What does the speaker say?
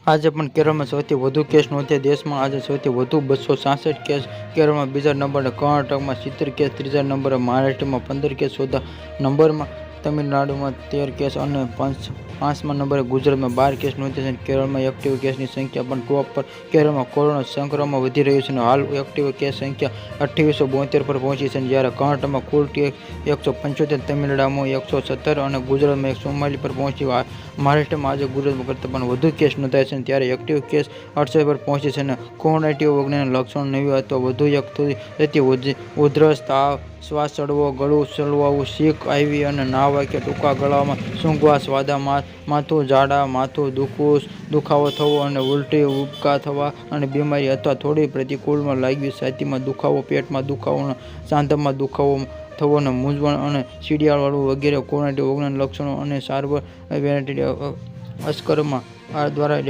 આજે પણ કેરળમાં સૌથી વધુ કેસ નોંધ્યા. દેશમાં આજે સૌથી વધુ 266 કેસ. કેરળમાં બીજા નંબરે, કર્ણાટકમાં 70 કેસ, ત્રીજા નંબરે મહારાષ્ટ્રમાં 15 કેસ, ચોથા નંબરમાં તમિલનાડુમાં 13 કેસ અને પાંચમા નંબરે ગુજરાતમાં 12 કેસ નોંધ્યા છે. કેરળમાં એક્ટિવ કેસની સંખ્યા પણ ટોપ પર. કેરળમાં કોરોના સંક્રમણ વધી રહ્યું છે અને હાલ એક્ટિવ કેસ સંખ્યા 2872 પર પહોંચી છે. જ્યારે કર્ણાટકમાં કુલ કેસ 175, તમિલનાડુમાં 117 અને ગુજરાતમાં 144 પર પહોંચી. મહારાષ્ટ્રમાં આજે ગુજરાત કરતાં પણ વધુ કેસ નોંધાયા છે. ત્યારે એક્ટિવ કેસ 68 પર પહોંચી છે અને COVID-19 લક્ષણો નવી અથવા વધુ એક થતી ઉધરસ, તાવ, શ્વાસ ચઢવો, ગળું ચલાવવું, છીંક આવવી અને નાક કે ટૂંકા ગાળામાં સૂંઘવા, સાદા માથું, ઝાડા માથું, દુખાવો થવો અને ઉલટી, ઉબકા થવા અને બીમારી અથવા થોડી પ્રતિકૂળ લાગવી, છાતીમાં દુખાવો, પેટમાં દુખાવો, સાંધામાં દુખાવો થવો અને મૂંઝવણ અને શિયાળાવાળું વગેરે COVID-19 લક્ષણો અને સારવાર વેન્ટિલેટર અસ્કરમાં દ્વારા